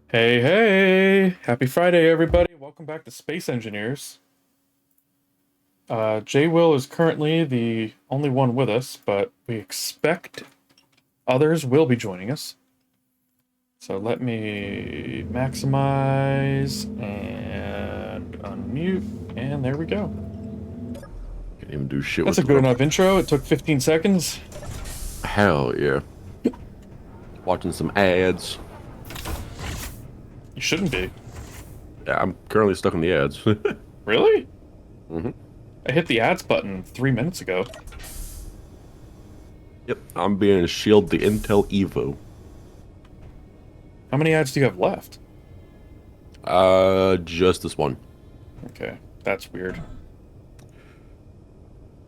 Hey, hey! Happy Friday, everybody. Welcome back to Space Engineers. Jwil is currently the only one with us, but we expect others will be joining us. So let me maximize and unmute, and there we go. Can't even do shit That's with a the good phone. enough intro. It took 15 seconds. Hell yeah. Watching some ads. You shouldn't be. Yeah, I'm currently stuck on the ads. Really? hmm I hit the ads button 3 minutes ago. Yep, I'm being shield the Intel Evo. How many ads do you have left? Just this one. Okay, that's weird.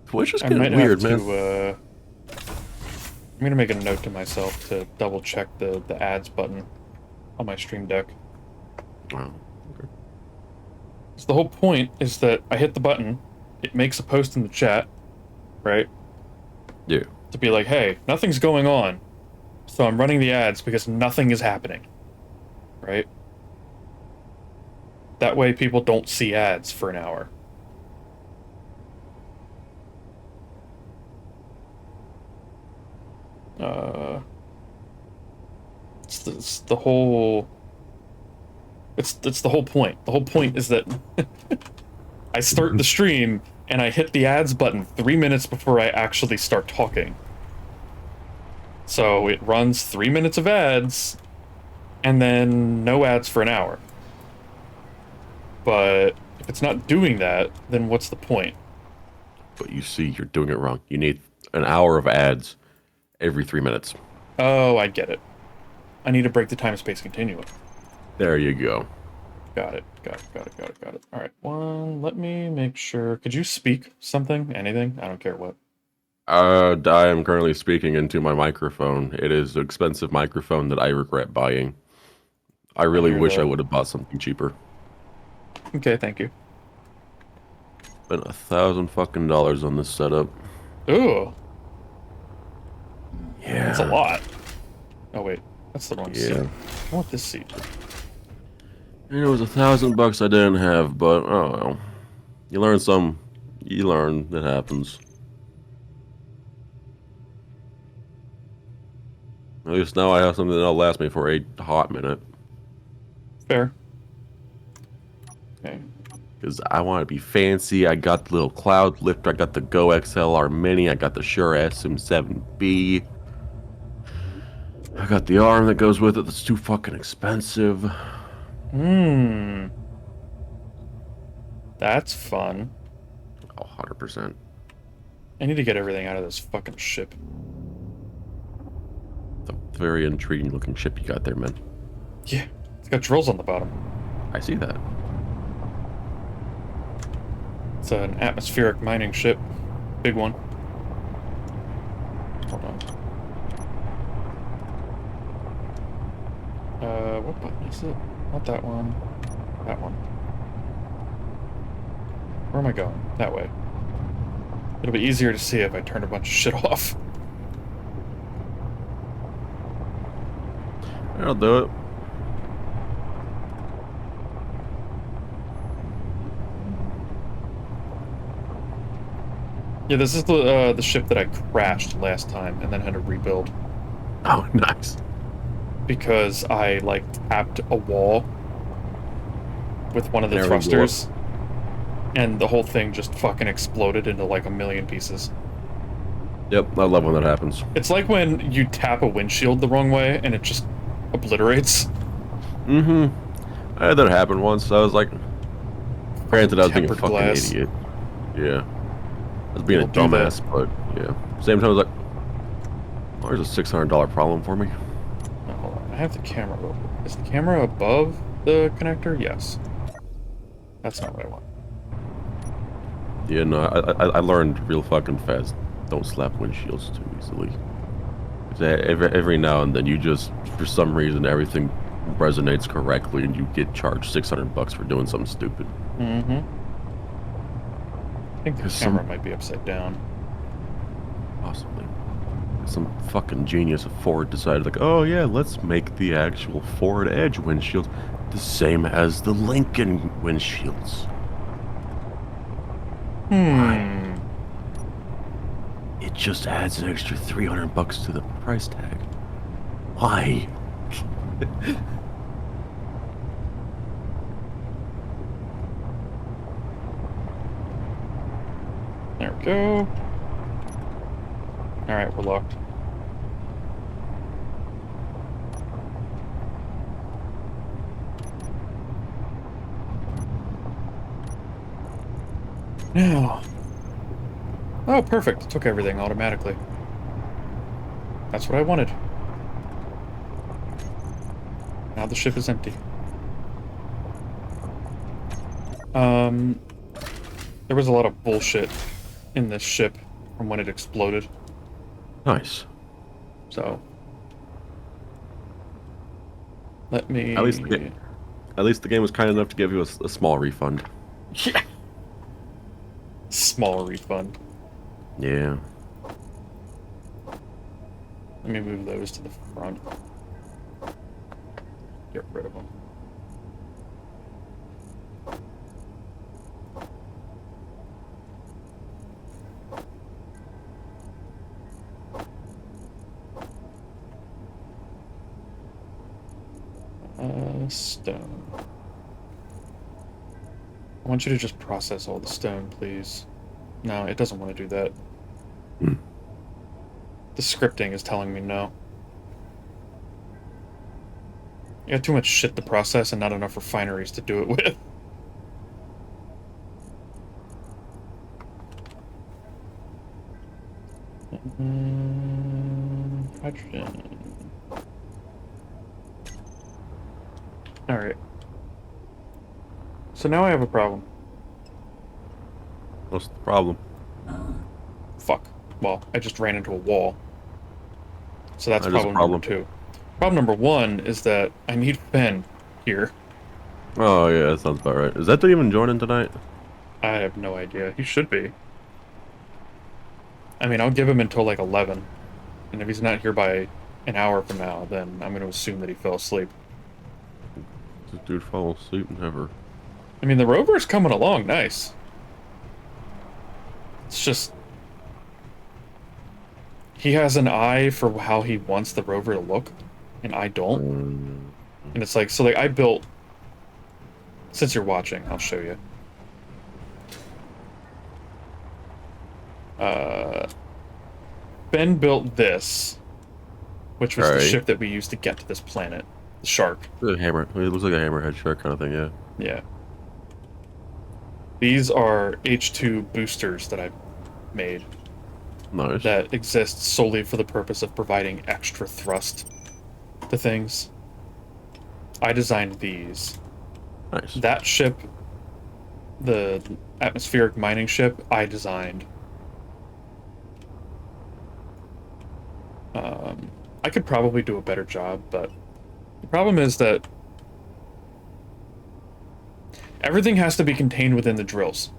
Twitch is I getting might have weird, man. to, I'm gonna make a note to myself to double check the ads button on my stream deck. Wow. Okay. So the whole point is that I hit the button, it makes a post in the chat, right? Yeah. To be like, hey, nothing's going on. So I'm running the ads because nothing is happening. Right? That way people don't see ads for an hour. Uh it's the whole it's the whole point. The whole point is that I start the stream and I hit the ads button 3 minutes before I actually start talking. So it runs 3 minutes of ads and then no ads for an hour. But if it's not doing that, then what's the point? But you see, you're doing it wrong. You need an hour of ads every 3 minutes. Oh, I get it. I need to break the time-space continuum. There you go. Got it. Got it. All right, let me make sure. Could you speak something? Anything? I don't care what. I am currently speaking into my microphone. It is an expensive microphone that I regret buying. I I really hear wish I that. would have bought something cheaper. Okay, thank you. Spent $1,000 on this setup. Ooh, that's a Yeah, lot. Oh, wait. That's the wrong seat. yeah. I want this seat. And it was $1,000 I didn't have, but oh well. You learn some. You learn. That happens. At least now I have something that'll last me for a hot minute. Fair. Okay. Because I want to be fancy. I got the little cloud lifter. I got the Go XLR Mini. I got the Shure SM7B. I got the arm that goes with it that's too fucking expensive. Hmm. That's fun. Oh, 100%. I need to get everything out of this fucking ship. It's a very intriguing looking ship you got there, man. Yeah. It's got drills on the bottom. I see that. It's an atmospheric mining ship. Big one. Hold on. What button is it? Not that one. That one. Where am I going? That way. It'll be easier to see if I turn a bunch of shit off. I'll do it. Yeah, this is the ship that I crashed last time and then had to rebuild Oh, nice. because I like tapped a wall with one of the There we go. thrusters and the whole thing just fucking exploded into like a million pieces. Yep, I love when that happens. It's like when you tap a windshield the wrong way and it just obliterates. Mm-hmm. I had that happen once. I was like, granted, I was being a Tempered fucking glass. idiot. Yeah. I was being a People do that. dumbass, but yeah. Same time, I was like, oh, there's a $600 problem for me. Oh, hold on. I have the camera open. Is the camera above the connector? Yes. That's not what I want. Yeah, no, I learned real fucking fast. Don't slap windshields too easily. 'Cause every now and then you just, for some reason, everything resonates correctly and you get charged $600 for doing something stupid. Mm-hmm. I think the 'Cause camera might be upside down. possibly. some fucking genius at Ford decided, like, oh yeah, let's make the actual Ford Edge windshield the same as the Lincoln windshields. Why? It just adds an extra $300 to the price tag. Why? There we go. Alright, we're locked. Now. Oh, perfect. It took everything automatically. That's what I wanted. Now the ship is empty. There was a lot of bullshit in this ship from when it exploded. Nice. So let me. At least the game was kind enough to give you a small refund. Yeah. Small refund. Yeah. Let me move those to the front. Get rid of them. Stone. I want you to just process all the stone, please. No, it doesn't want to do that. The scripting is telling me no. You got too much shit to process and not enough refineries to do it with. Hydrogen. Alright. So now I have a problem. What's the problem? Fuck. Well, I just ran into a wall. So that's That is a problem problem. number 2. Problem number 1 is that I need Ben here. Oh yeah, that sounds about right. Is that dude even joining tonight? I have no idea. He should be. I mean, I'll give him until like 11. And if he's not here by an hour from now, then I'm going to assume that he fell asleep. This dude fall asleep never. I mean, the rover's coming along nice. It's just... he has an eye for how he wants the rover to look, and I don't. And it's like, so like I built... Since you're watching, I'll show you. Ben built this, which was the ship that we used to get to this planet. The shark. The hammer. It looks like a hammerhead shark kind of thing, yeah. Yeah. These are H2 boosters that I made. Nice. That exist solely for the purpose of providing extra thrust to things. I designed these. Nice. That ship, the atmospheric mining ship, I designed. I could probably do a better job, but the problem is that everything has to be contained within the drills.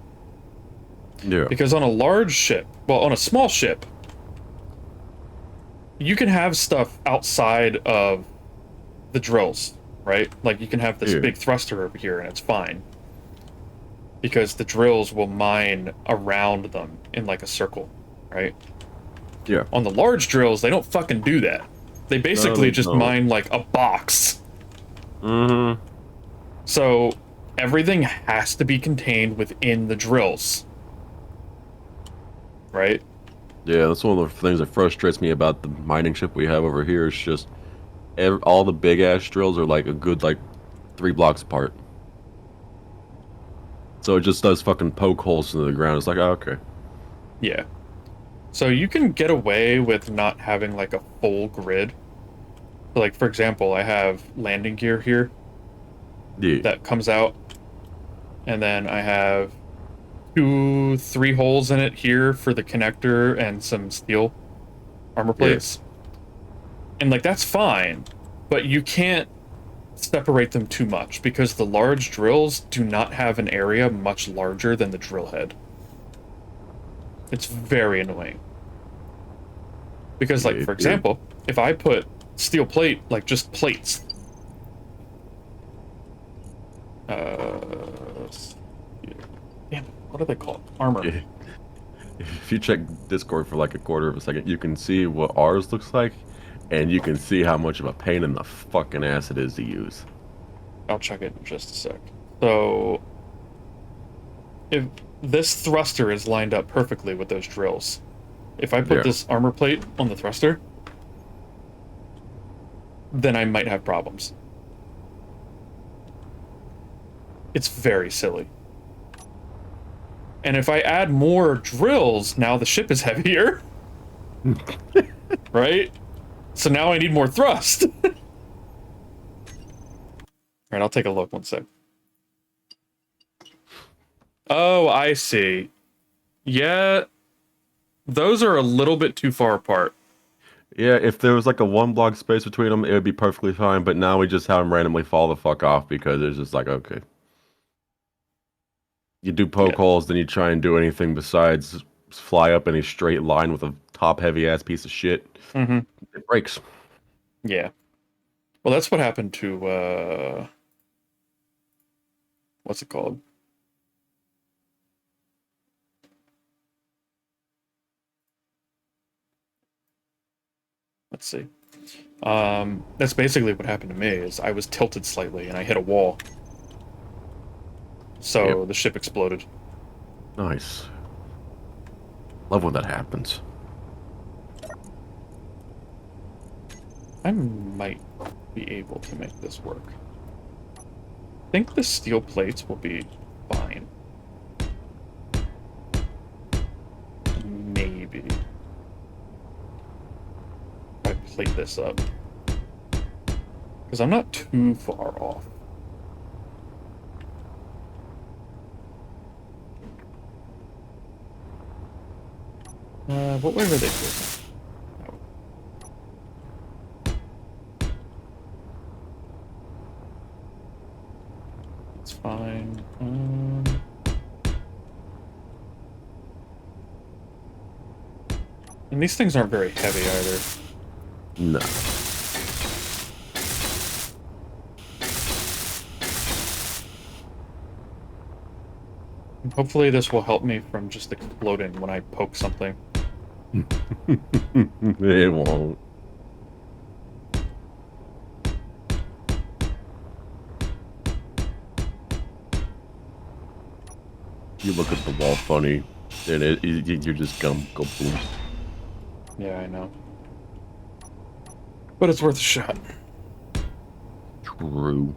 Yeah. Because on a large ship, well, on a small ship, you can have stuff outside of the drills, right? Like, you can have this big thruster over here, and it's fine. Because the drills will mine around them in, like, a circle, right? Yeah. On the large drills, they don't fucking do that. They basically just mine, like, a box. Mm-hmm. So, everything has to be contained within the drills. Right? Yeah, that's one of the things that frustrates me about the mining ship we have over here. Is just all the big ass drills are like a good 3 blocks apart. So it just does fucking poke holes into the ground. It's like, oh, okay. Yeah. So you can get away with not having like a full grid. So, like, for example, I have landing gear here. Yeah. That comes out. And then I have 3 holes in it here for the connector and some steel armor plates. And like, that's fine, but you can't separate them too much because the large drills do not have an area much larger than the drill head. It's very annoying. Because, like, Yeah, for example, if I put steel plate, like just plates, damn it, what are they called? Armor. if you check Discord for like a quarter of a second, you can see what ours looks like, and you can see how much of a pain in the fucking ass it is to use. I'll check it in just a sec. So, if this thruster is lined up perfectly with those drills, if I put Yeah. this armor plate on the thruster, then I might have problems. It's very silly. And if I add more drills, now the ship is heavier. Right? So now I need more thrust. Alright, I'll take a look one sec. Oh, I see. Yeah, those are a little bit too far apart. Yeah, if there was like a one block space between them, it would be perfectly fine. But now we just have them randomly fall the fuck off because it's just like, okay. You do poke Yeah. holes, then you try and do anything besides fly up in a straight line with a top heavy ass piece of shit. Mm-hmm. It breaks. Yeah. Well, that's what happened to, what's it called? Let's see. That's basically what happened to me, is I was tilted slightly and I hit a wall. So the ship exploded. Nice. Love when that happens. I might be able to make this work. I think the steel plates will be fine. Maybe. If I plate this up. Because I'm not too far off. What way were they facing? Oh. It's fine. And these things aren't very heavy either. No. And hopefully this will help me from just exploding when I poke something. It won't. You look at the wall funny, and you're just go boom. Yeah, I know. But it's worth a shot. True.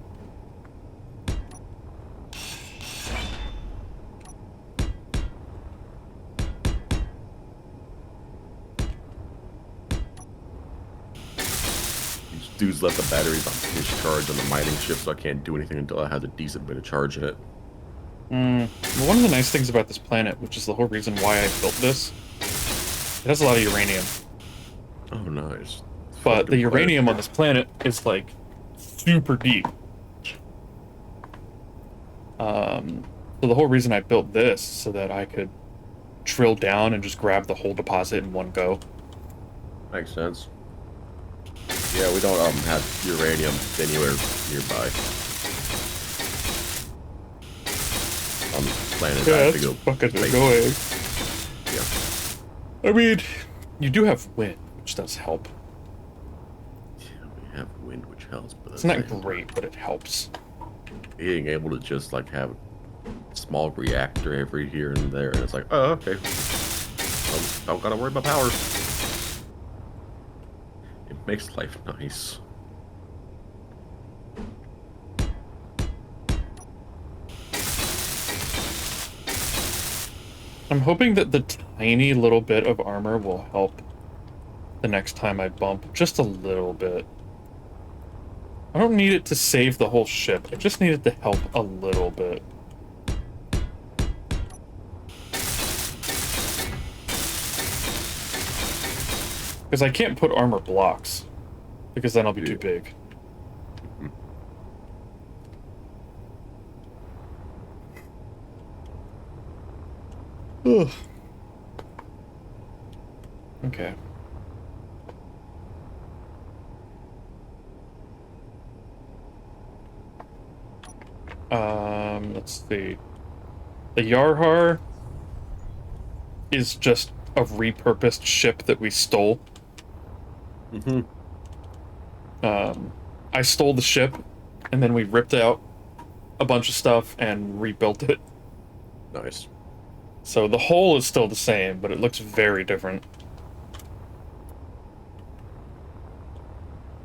These dudes left the batteries on discharge on the mining ship, so I can't do anything until I have a decent bit of charge in it. Well, one of the nice things about this planet, which is the whole reason why I built this, it has a lot of uranium. Oh, nice. But the uranium on this planet is, like, super deep. So the whole reason I built this, so that I could drill down and just grab the whole deposit in one go. Makes sense. Yeah, we don't have uranium anywhere nearby. On the planet, I have to go. fucking late. annoying. Yeah. I mean, you do have wind, which does help. Yeah, we have wind, which helps, but It's not great, but it helps. being able to just like have a small reactor every here and there, and it's like, oh, okay. Don't gotta worry about power. It makes life nice. I'm hoping that the tiny little bit of armor will help the next time I bump, just a little bit. I don't need it to save the whole ship, I just need it to help a little bit. Because I can't put armor blocks, because then I'll be too big. Ugh. Okay. Let's see. The Yarhar is just a repurposed ship that we stole. Mm-hmm. I stole the ship, and then we ripped out a bunch of stuff and rebuilt it. Nice. So the hull is still the same, but it looks very different.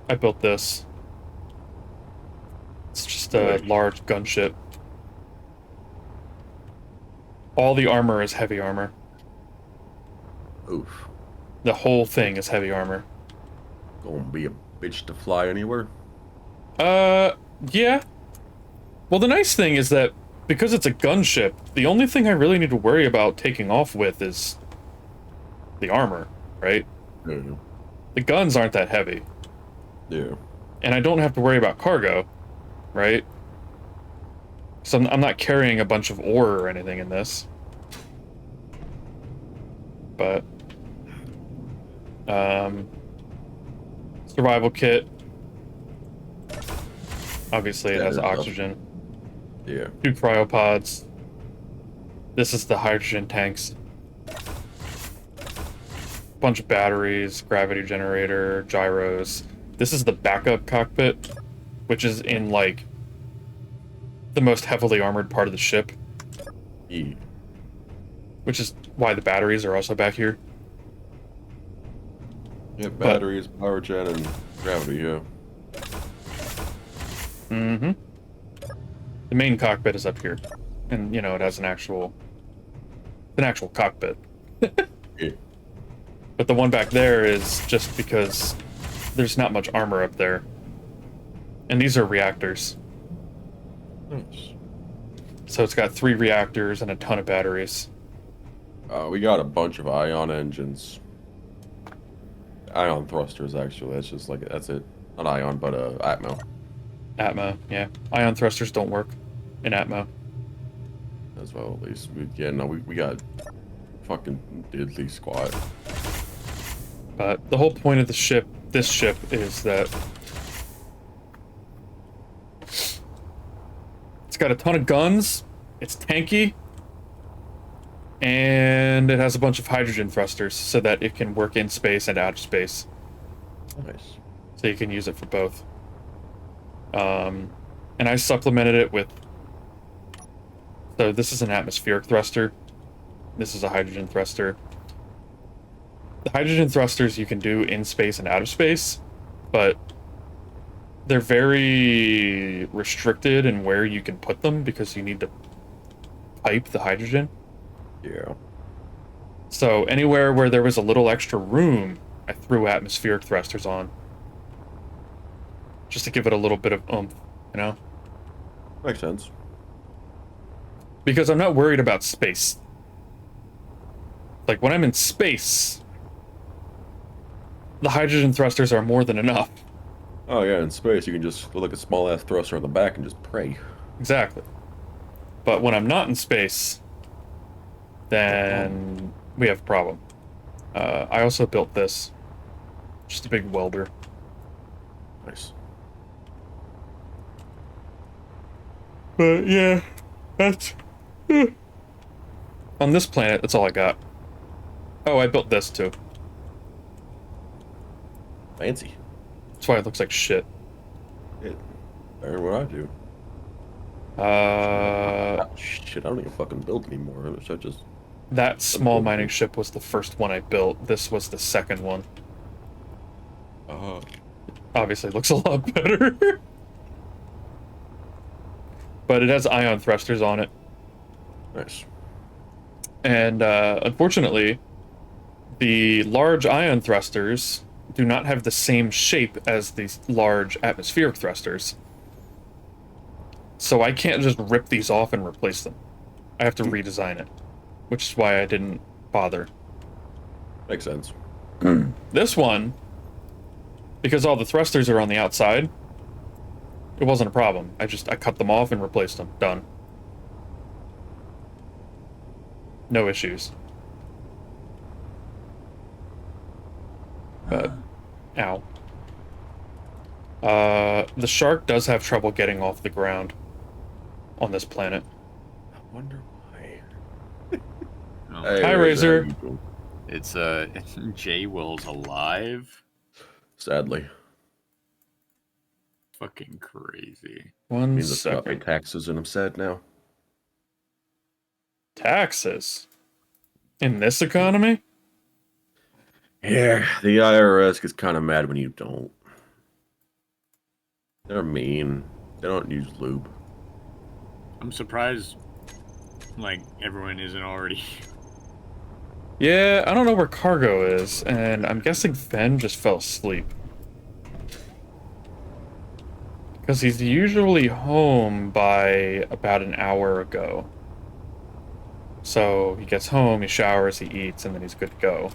I built this. It's just a large gunship. All the armor is heavy armor. Oof. The whole thing is heavy armor. Gonna be a bitch to fly anywhere. Yeah. Well, the nice thing is that because it's a gunship, the only thing I really need to worry about taking off with is the armor, right? Yeah. The guns aren't that heavy. Yeah. And I don't have to worry about cargo, right? So I'm not carrying a bunch of ore or anything in this. But, survival kit. Obviously it has Standard oxygen. Yeah. 2 cryopods. This is the hydrogen tanks. Bunch of batteries, gravity generator, gyros. This is the backup cockpit, which is in, like, the most heavily armored part of the ship. E. Which is why the batteries are also back here. Yeah, batteries, power gen, and gravity, yeah. Mm-hmm. The main cockpit is up here. And, you know, it has an actual cockpit. Yeah. But the one back there is just because there's not much armor up there. And these are reactors. Nice. So it's got 3 reactors and a ton of batteries. We got a bunch of ion engines. Ion thrusters, actually. That's just like, that's it. Not ion, but Atmo. Atmo, yeah. Ion thrusters don't work in Atmo. As well, at least. We got fucking diddly squat. But the whole point of the ship, this ship, is that it's got a ton of guns, it's tanky, and it has a bunch of hydrogen thrusters so that it can work in space and out of space. Nice. So you can use it for both. And I supplemented it with... So this is an atmospheric thruster. This is a hydrogen thruster. The hydrogen thrusters you can do in space and out of space, but they're very restricted in where you can put them because you need to pipe the hydrogen. Yeah. So anywhere where there was a little extra room, I threw atmospheric thrusters on. Just to give it a little bit of oomph, you know? Makes sense. Because I'm not worried about space. Like, when I'm in space, the hydrogen thrusters are more than enough. Oh yeah, in space you can just put like a small ass thruster on the back and just pray. Exactly. But when I'm not in space, then we have a problem. I also built this. Just a big welder. Nice. But yeah, that's... On this planet, that's all I got. Oh, I built this too. Fancy. That's why it looks like shit. Yeah. Better than what I do. Shit, I don't even fucking build anymore. I just... That small mining ship was the first one I built. This was the second one. Obviously, it looks a lot better. But it has ion thrusters on it. Nice. And unfortunately, the large ion thrusters do not have the same shape as these large atmospheric thrusters. So I can't just rip these off and replace them. I have to redesign it, which is why I didn't bother. Makes sense. This one, because all the thrusters are on the outside, it wasn't a problem. I cut them off and replaced them. Done. No issues. But, ow. The shark does have trouble getting off the ground. on this planet. I wonder why. Oh, Hey, Hi, Razor, how Razor. you doing? it's Jwil's alive. Sadly, Fucking crazy. One means I've got my second. taxes and I'm sad now. Taxes in this economy? Yeah, the IRS gets kind of mad when you don't. They're mean. They don't use lube. I'm surprised, like, everyone isn't already. Yeah, I don't know where cargo is, and I'm guessing Fen just fell asleep. Because he's usually home by about an hour ago. So he gets home, he showers, he eats, and then he's good to go.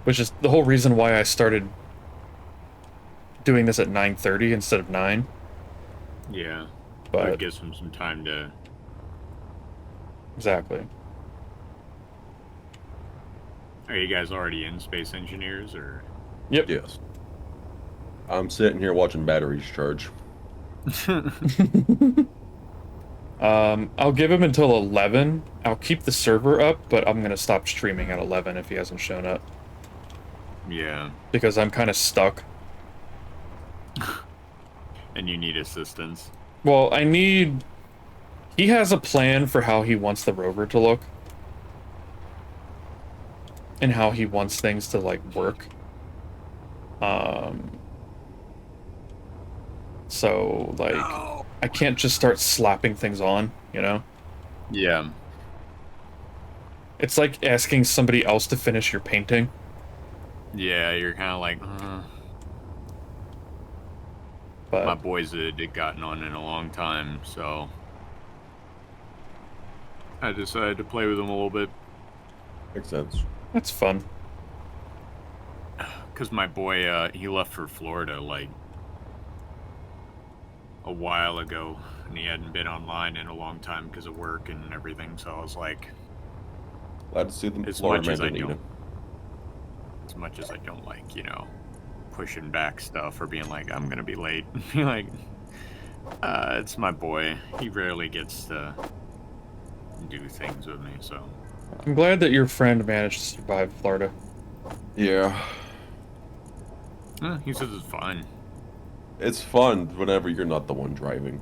Which is the whole reason why I started doing this at 9:30 instead of 9. Yeah. But It gives him some time to. exactly. Are you guys already in Space Engineers, or? Yep. Yes. I'm sitting here watching batteries charge. I'll give him until 11. I'll keep the server up, but I'm gonna stop streaming at 11 if he hasn't shown up. Yeah. Because I'm kind of stuck. And you need assistance. Well, I need... He has a plan for how he wants the rover to look. And how he wants things to, like, work. So, like, I can't just start slapping things on, you know? Yeah. It's like asking somebody else to finish your painting. Yeah, you're kind of like, But my boys had gotten on in a long time, so I decided to play with them a little bit. Makes sense. that's fun. Because my boy, he left for Florida, like, a while ago, and he hadn't been online in a long time because of work and everything, so I was like, Glad to see them. as Florida much as I man didn't eat don't, as much as I don't like, you know, pushing back stuff or being like, I'm gonna be late, be like, it's my boy. He rarely gets to do things with me, so. I'm glad that your friend managed to survive Florida. Yeah. He says it's fine. It's fun whenever you're not the one driving.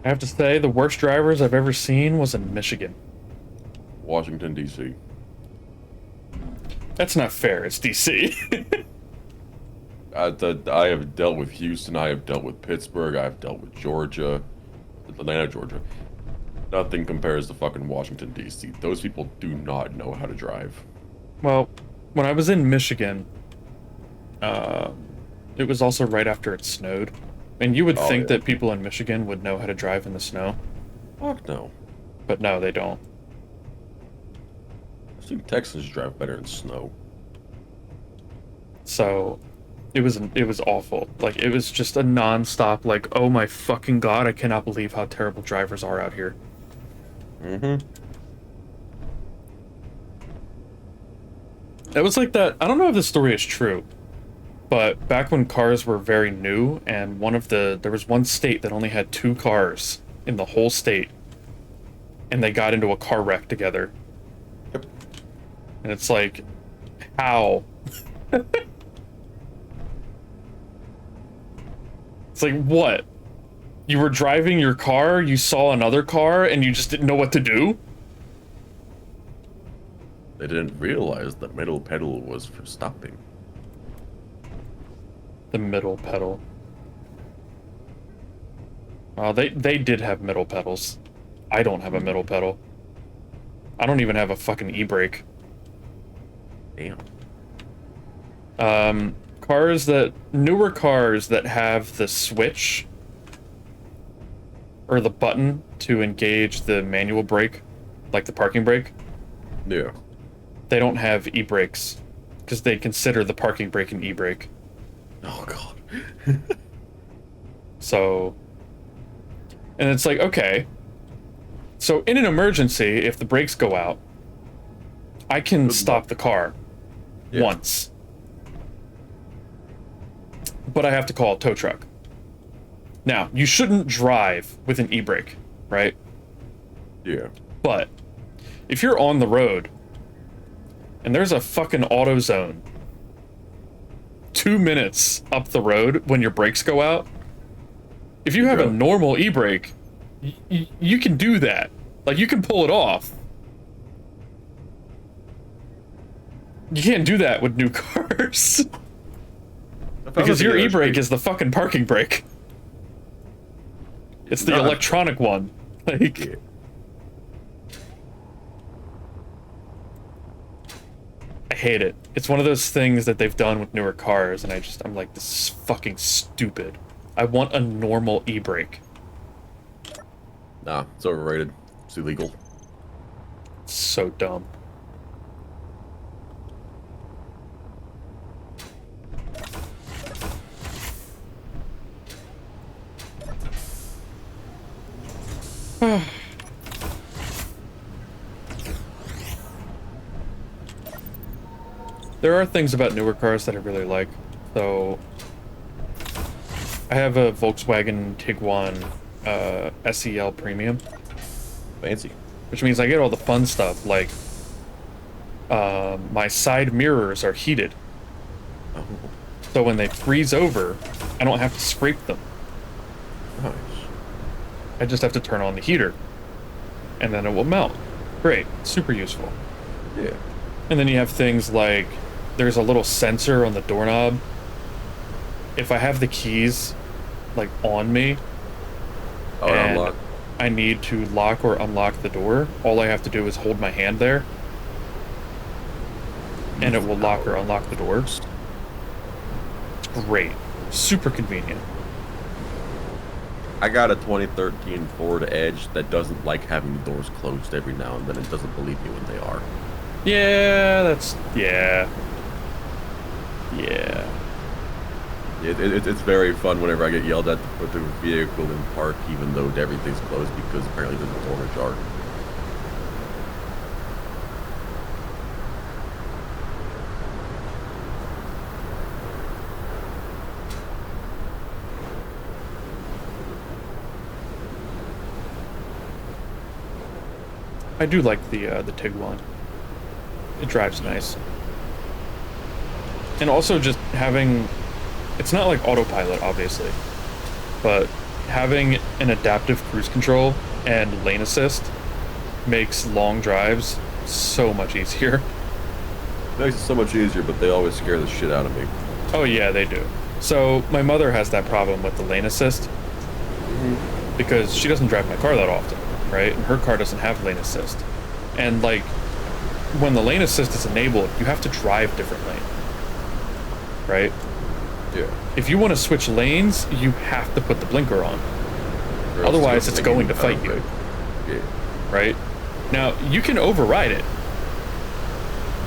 I have to say, the worst drivers I've ever seen was in Michigan. Washington, D.C. That's not fair, it's DC. I have dealt with Houston, I have dealt with Pittsburgh, I've dealt with Georgia, Atlanta, Georgia. Nothing compares to fucking Washington, D.C. Those people do not know how to drive. Well, when I was in Michigan, it was also right after it snowed. And you would Oh, think yeah. that people in Michigan would know how to drive in the snow, Fuck no. but no, they don't. I've seen Texans drive better in snow. So, it was awful. Like, it was just a non-stop, like, oh my fucking god, I cannot believe how terrible drivers are out here. Mm-hmm. It was like that. I don't know if this story is true, but back when cars were very new, and there was one state that only had 2 cars in the whole state, and they got into a car wreck together. Yep. And it's like, how? It's like, what? You were driving your car, you saw another car, and you just didn't know what to do? They didn't realize the middle pedal was for stopping. The middle pedal. They did have middle pedals. I don't have a middle pedal. I don't even have a fucking e-brake. Damn. Newer cars that have the switch or the button to engage the manual brake, like the parking brake, Yeah. they don't have e-brakes because they consider the parking brake an e-brake. Oh god. So, and it's like, okay, so in an emergency, if the brakes go out, I can Good stop luck. the car Yeah. once. but I have to call a tow truck. Now, you shouldn't drive with an e-brake, right? Yeah. But if you're on the road and there's a fucking auto zone 2 minutes up the road when your brakes go out, if you have a normal e-brake, you can do that. Like, you can pull it off. You can't do that with new cars. Because your e-brake is the fucking parking brake. It's the electronic one. Like... Yeah. I hate it. It's one of those things that they've done with newer cars, and I'm like, this is fucking stupid. I want a normal e-brake. Nah, it's overrated. It's illegal. It's so dumb. There are things about newer cars that I really like. So, I have a Volkswagen Tiguan SEL Premium. Fancy. Which means I get all the fun stuff, like my side mirrors are heated. Oh. So when they freeze over, I don't have to scrape them. Nice. I just have to turn on the heater, and then it will melt. Great, super useful. Yeah. And then you have things like, there's a little sensor on the doorknob. If I have the keys, like, on me, and unlock. I need to lock or unlock the door, all I have to do is hold my hand there, and it will lock or unlock the doors. It's great. Super convenient. I got a 2013 Ford Edge that doesn't like having the doors closed every now and then. It doesn't believe me when they are. Yeah, that's... yeah. Yeah. It's very fun whenever I get yelled at to put the vehicle in park, even though everything's closed because apparently there's a door ajar. I do like the Tiguan. It drives nice. And also just having... It's not like autopilot, obviously, but having an adaptive cruise control and lane assist makes long drives so much easier. It makes it so much easier, but they always scare the shit out of me. Oh yeah, they do. So my mother has that problem with the lane assist because she doesn't drive my car that often, right? And her car doesn't have lane assist. And like, when the lane assist is enabled, you have to drive differently, right? Yeah. If you want to switch lanes, you have to put the blinker on. Otherwise, it's going to fight you. Yeah. Right? Now, you can override it.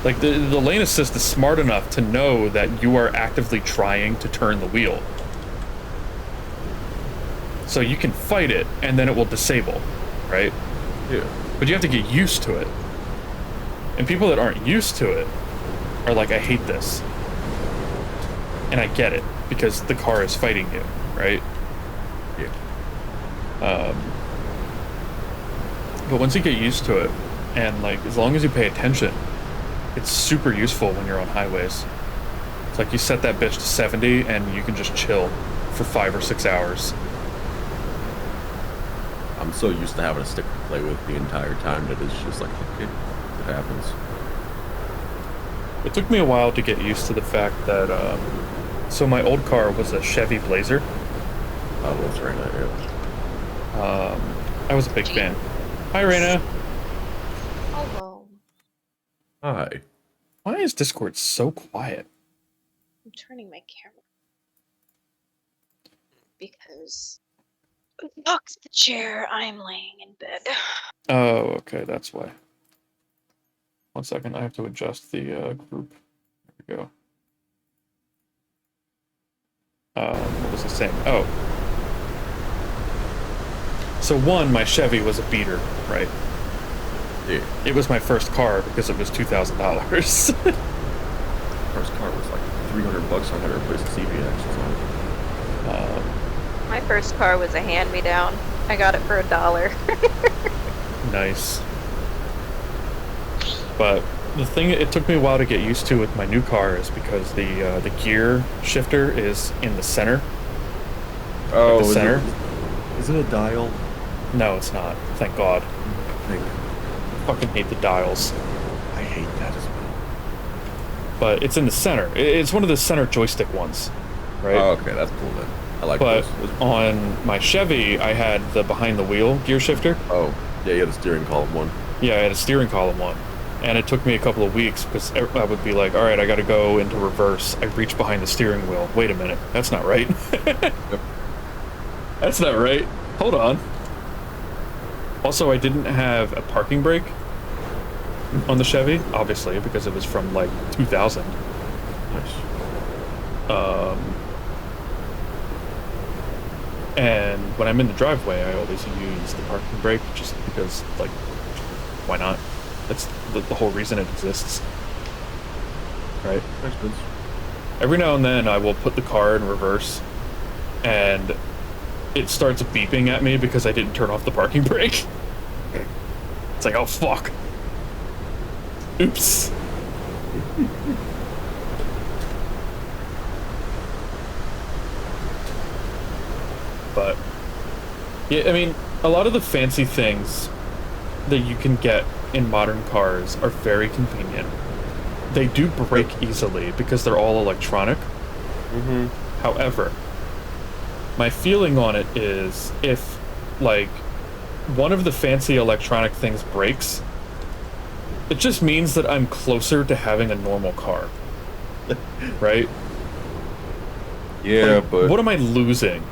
Like, the lane assist is smart enough to know that you are actively trying to turn the wheel. So you can fight it, and then it will disable, right? Yeah. But you have to get used to it. And people that aren't used to it are like, I hate this. And I get it, because the car is fighting you, right? Yeah. But once you get used to it, and like, as long as you pay attention, it's super useful when you're on highways. It's like you set that bitch to 70 and you can just chill for 5 or 6 hours. I'm so used to having a stick to play with the entire time that it's just like, it happens. It took me a while to get used to the fact that, so my old car was a Chevy Blazer. Oh, that's right, yeah. I was a big fan. Hi, Raina. Hello. Hi. Why is Discord so quiet? I'm turning my camera. Because... Fuck the chair. I'm laying in bed. Oh, okay, that's why. 1 second, I have to adjust the group. There we go. What was I saying? Oh. So one, my Chevy was a beater, right? Yeah. It was my first car because it was $2,000. First car was like $300 I had to replace the CVX. My first car was a hand-me-down. I got it for $1. Nice. But the thing it took me a while to get used to with my new car is because the gear shifter is in the center. Oh, the center. Is it a dial? No, it's not. Thank God. I Fucking hate the dials. hate that as well. But it's in the center. It's one of the center joystick ones, right? Oh, okay, that's cool then. I like But those. on my Chevy, I had the behind the wheel gear shifter. Oh, yeah, you had a steering column one. Yeah, I had a steering column one. And it took me a couple of weeks because I would be like, all right, I got to go into reverse. I reach behind the steering wheel. Wait a minute. That's not right. That's not right. Hold on. Also, I didn't have a parking brake on the Chevy, obviously, because it was from like 2000. Nice. And when I'm in the driveway, I always use the parking brake just because, like, why not? That's the whole reason it exists. Right? Makes sense. Every now and then I will put the car in reverse and it starts beeping at me because I didn't turn off the parking brake. It's like, oh fuck. Oops. But yeah, I mean, a lot of the fancy things that you can get in modern cars are very convenient. They do break easily because they're all electronic. Mm-hmm. However, my feeling on it is if, like, one of the fancy electronic things breaks, it just means that I'm closer to having a normal car. Right? Yeah, Like, but what am I losing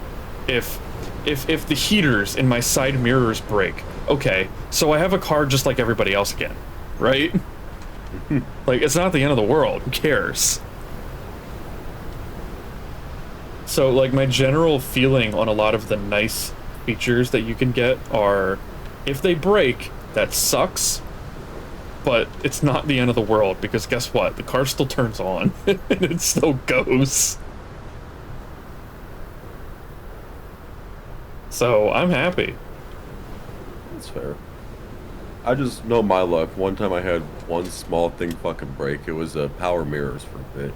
if the heaters in my side mirrors break? Okay, so I have a car just like everybody else again, right? Like, it's not the end of the world. Who cares? So, like, my general feeling on a lot of the nice features that you can get are, if they break, that sucks, but it's not the end of the world, because guess what? The car still turns on, and it still goes. So, I'm happy. that's fair. I just know my luck. One time I had one small thing fucking break. It was power mirrors for a bit.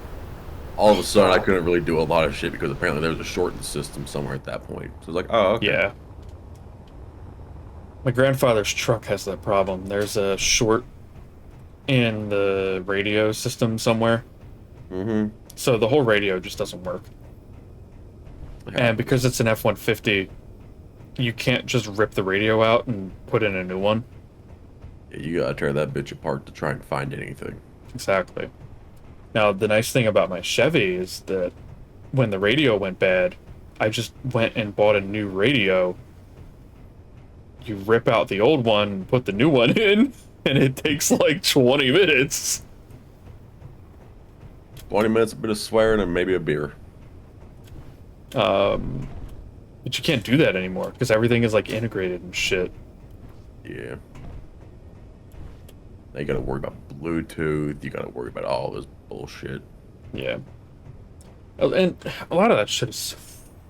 All of a sudden, I couldn't really do a lot of shit because apparently there was a short in the system somewhere at that point. So I was like, oh, okay. Yeah. My grandfather's truck has that problem. There's a short in the radio system somewhere. Mm-hmm. So the whole radio just doesn't work. And because it's an F-150, you can't just rip the radio out and put in a new one. Yeah, you gotta tear that bitch apart to try and find anything. Exactly. Now, the nice thing about my Chevy is that when the radio went bad, I just went and bought a new radio. You rip out the old one and put the new one in, and it takes like 20 minutes. 20 minutes, a bit of swearing, and maybe a beer. But you can't do that anymore because everything is like integrated and shit. Yeah. Now you gotta worry about Bluetooth, you gotta worry about all this bullshit. Yeah. Oh, and a lot of that shit is so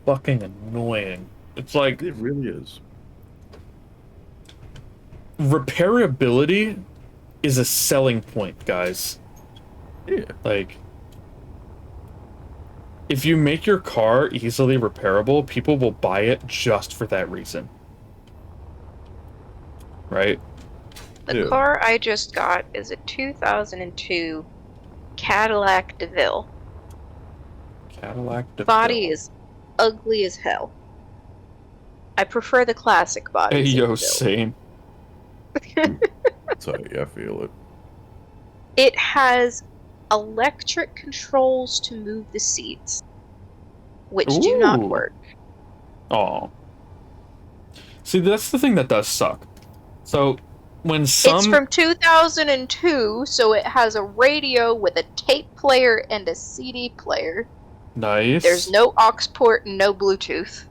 fucking annoying. It's like It really is. repairability is a selling point, guys. Yeah. Like, if you make your car easily repairable, people will buy it just for that reason. Right? The Yeah. car I just got is a 2002 Cadillac DeVille. Cadillac DeVille. Body is ugly as hell. I prefer the classic body. Hey, yo, same. So yeah, I feel it. It has electric controls to move the seats, which do not Ooh. work. Oh. See, that's the thing that does suck. So, when some... It's from 2002, so it has a radio with a tape player and a CD player. Nice. There's no aux port and no Bluetooth.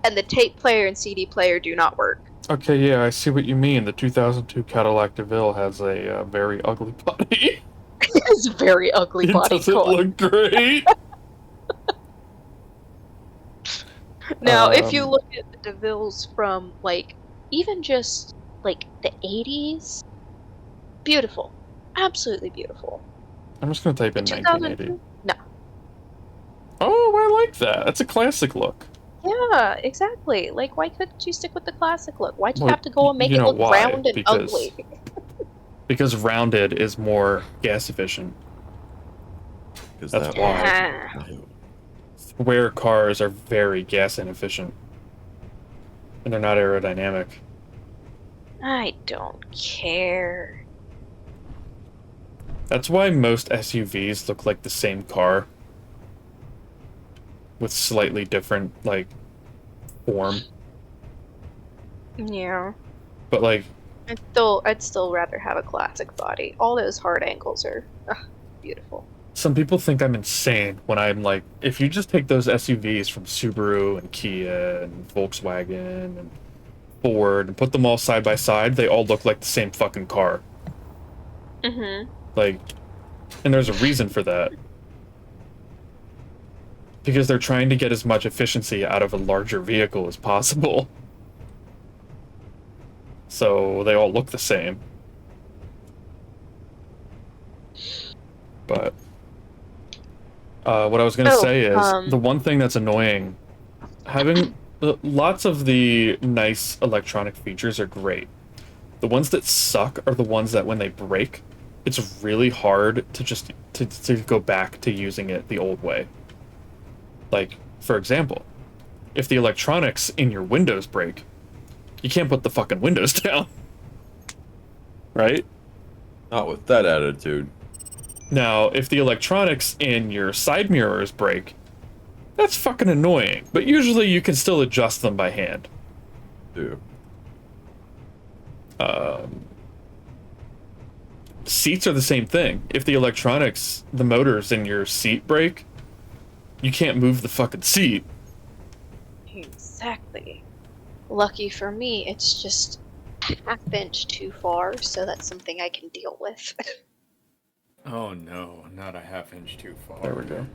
And the tape player and CD player do not work. Okay, yeah, I see what you mean. The 2002 Cadillac DeVille has a very ugly body. It's a very ugly It body doesn't car. look great. Now, if you Um, look at the DeVilles from, like, even just, like, the 80s, beautiful. Absolutely beautiful. I'm just gonna type The in 1980. 2002? No. Oh, I like that. That's a classic look. Yeah, exactly. Like, why couldn't you stick with the classic look? Why'd you Well, have to go and make you it know look why? round and ugly? Because rounded is more gas efficient. Because That's that why. Ah. Square cars are very gas inefficient, and they're not aerodynamic. I don't care. That's why most SUVs look like the same car, with slightly different like form. Yeah. But like, I'd still rather have a classic body. All those hard angles are beautiful. some people think I'm insane when I'm like, if you just take those SUVs from Subaru and Kia and Volkswagen and Ford and put them all side by side, they all look like the same fucking car. Mm-hmm. Like, and there's a reason for that. Because they're trying to get as much efficiency out of a larger vehicle as possible. So they all look the same. But what I was gonna say is the one thing that's annoying, having lots of the nice electronic features are great. The ones that suck are the ones that when they break, it's really hard to just to go back to using it the old way. Like, for example, if the electronics in your windows break, you can't put the fucking windows down. Right? Not with that attitude. Now, if the electronics in your side mirrors break, that's fucking annoying, but usually you can still adjust them by hand. Yeah. Seats are the same thing. If the electronics, the motors in your seat break, you can't move the fucking seat. Exactly. Lucky for me, it's just a half-inch too far, so that's something I can deal with. Oh no, not a half-inch too far. There we go.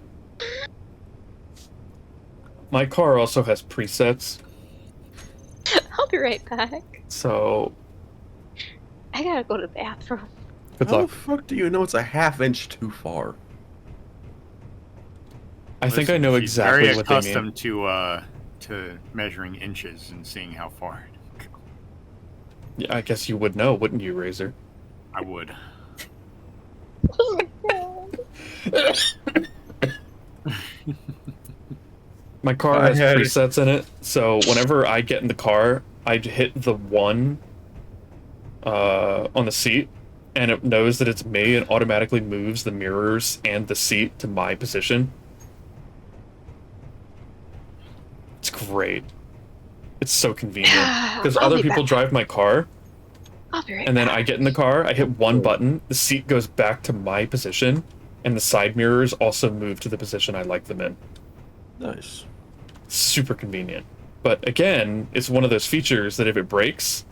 My car also has presets, I'll be right back. so I gotta go to the bathroom. good How luck. the fuck do you know it's a half-inch too far? I think I know She's exactly very what they mean. accustomed to measuring inches and seeing how far it can go. Yeah, I guess you would know, wouldn't you, Razor? I would. Oh my god. My car I has had- presets in it, so whenever I get in the car, I hit the one on the seat, and it knows that it's me and automatically moves the mirrors and the seat to my position. It's great. It's so convenient. Because I'll other be people back. drive my car, I'll be right and then back. I get in the car, I hit one button, the seat goes back to my position, and the side mirrors also move to the position I like them in. Nice. Super convenient. But again, it's one of those features that if it breaks,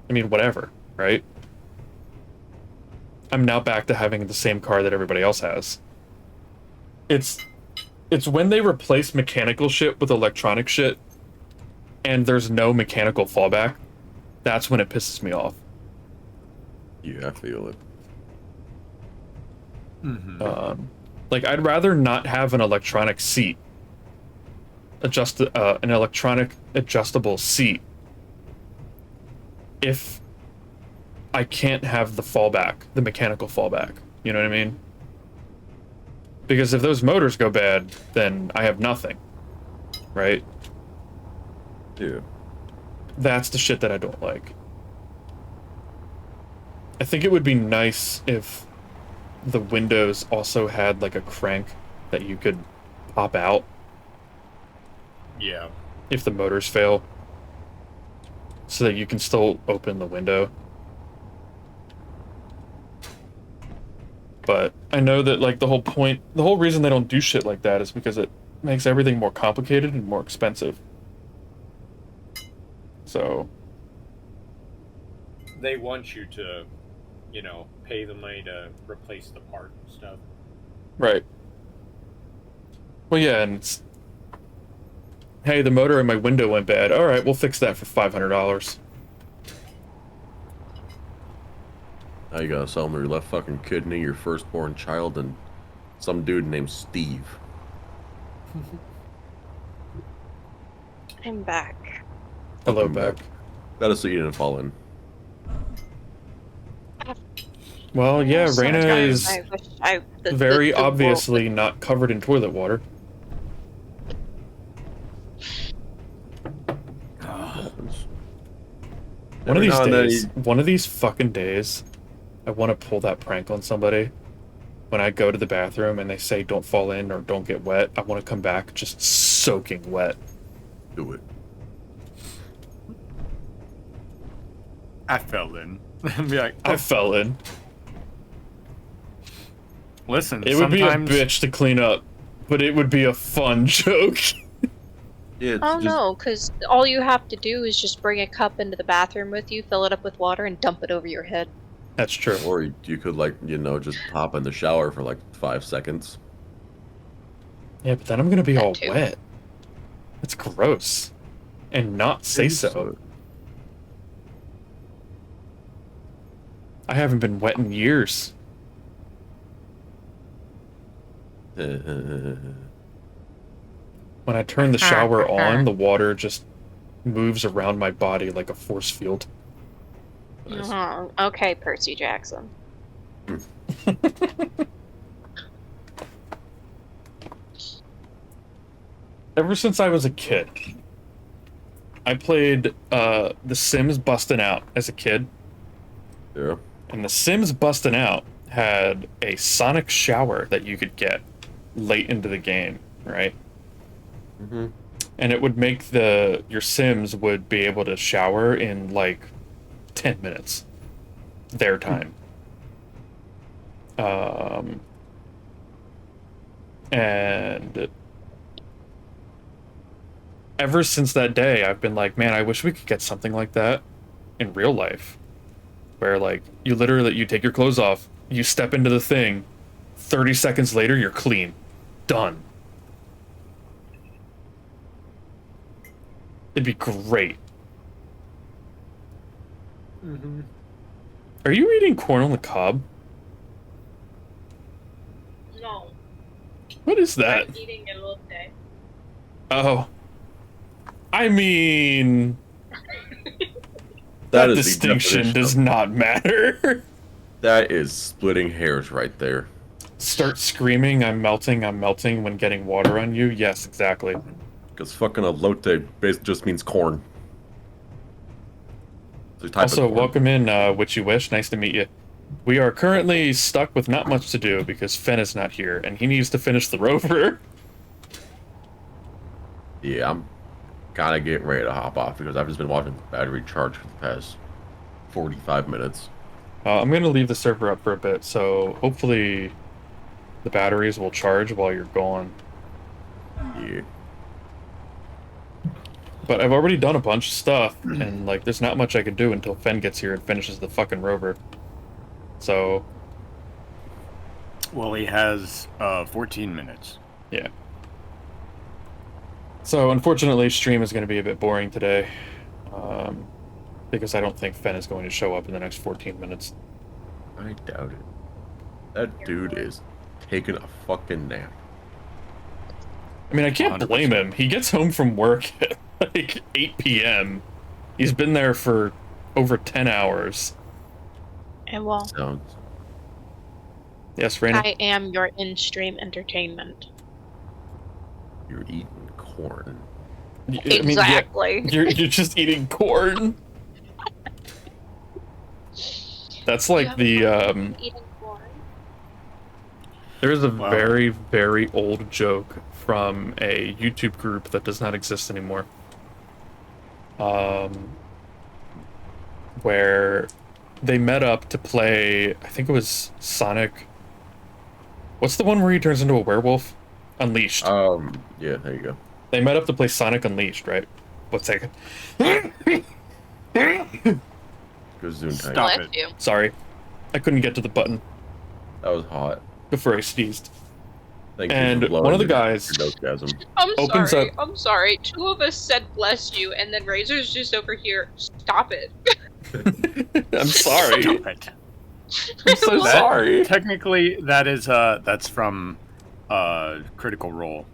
I mean, whatever, right? I'm now back to having the same car that everybody else has. It's when they replace mechanical shit with electronic shit, and there's no mechanical fallback, that's when it pisses me off. Yeah, I feel it. Mm-hmm. Like, I'd rather not have an electronic seat. An electronic adjustable seat. If I can't have the fallback, the mechanical fallback. You know what I mean? Because if those motors go bad, then I have nothing. Right? Yeah. That's the shit that I don't like. I think it would be nice if the windows also had like a crank that you could pop out Yeah. if the motors fail, so that you can still open the window. But I know that like the whole reason they don't do shit like that is because it makes everything more complicated and more expensive. So They want you to, pay the money to replace the part and stuff. right. Well, yeah, and it's Hey, the motor in my window went bad. All right, we'll fix that for $500. Now you gotta sell them your left fucking kidney, your firstborn child, and some dude named Steve. I'm back. Hello, Welcome back. Gotta see you didn't fall in. Well, yeah, Sometimes Raina is I wish very the world obviously not covered in toilet water. Happens. One of Every these now and then days, one of these fucking days, I want to pull that prank on somebody. When I go to the bathroom and they say don't fall in or don't get wet, I want to come back just soaking wet. Do it. I fell in. Be like, I fell in. listen. It would be a sometimes bitch to clean up, but it would be a fun joke. Yeah, it's Oh just, no, because all you have to do is just bring a cup into the bathroom with you, fill it up with water, and dump it over your head. That's true. Or you could, like, you know, just hop in the shower for like 5 seconds. Yeah, but then I'm gonna be That all too. wet. That's gross. And not say so. I haven't been wet in years. When I turn the shower on, the water just moves around my body like a force field. Nice. Okay, Percy Jackson. Ever since I was a kid, I played The Sims Bustin' Out as a kid. Yeah. And The Sims Bustin' Out had a sonic shower that you could get late into the game, right? Mm-hmm. And it would make your Sims would be able to shower in like 10 minutes. Their time. And ever since that day, I've been like, man, I wish we could get something like that in real life. Where, like, you take your clothes off, you step into the thing, 30 seconds later, you're clean. Done. It'd be great. Mhm. Are you eating corn on the cob? No, What is that? eating elote. Oh. I mean... That That is the distinction definition does of- not matter. That is splitting hairs right there. Start screaming, I'm melting when getting water on you. Yes, exactly. Because fucking elote basically just means corn. It's a type Also, of corn. welcome in, Which You Wish. Nice to meet you. We are currently stuck with not much to do because Fen is not here, and he needs to finish the rover. Yeah, I'm kind of getting ready to hop off because I've just been watching the battery charge for the past 45 minutes. I'm going to leave the server up for a bit, so hopefully the batteries will charge while you're gone. Yeah. But I've already done a bunch of stuff, and, like, there's not much I can do until Fen gets here and finishes the fucking rover. So, Well, he has 14 minutes. yeah. So, unfortunately, stream is going to be a bit boring today. Because I don't think Fen is going to show up in the next 14 minutes. I doubt it. That dude is taking a fucking nap. I mean, I can't 100%. blame him. He gets home from work at, like, 8 p.m. He's been there for over 10 hours. And well, Sounds. Yes, Raina? I am your in-stream entertainment. You're eating corn. I mean, yeah, Exactly. you're just eating corn. That's like the, Eating corn. there's a Wow. very, very old joke from a YouTube group that does not exist anymore. Where they met up to play, I think it was Sonic. What's the one where he turns into a werewolf? Unleashed. Yeah, there you go. They met up to play Sonic Unleashed, right? One second. Go zoom time. Stop Bless it. you. Sorry. I couldn't get to the button That was hot. before I sneezed. Thank you And for blowing one of the your guys orgasm. I'm opens sorry. up- I'm sorry. Two of us said bless you, and then Razor's just over here. Stop it. I'm sorry. Stop it. I'm so What? sorry. Technically, that's from Critical Role.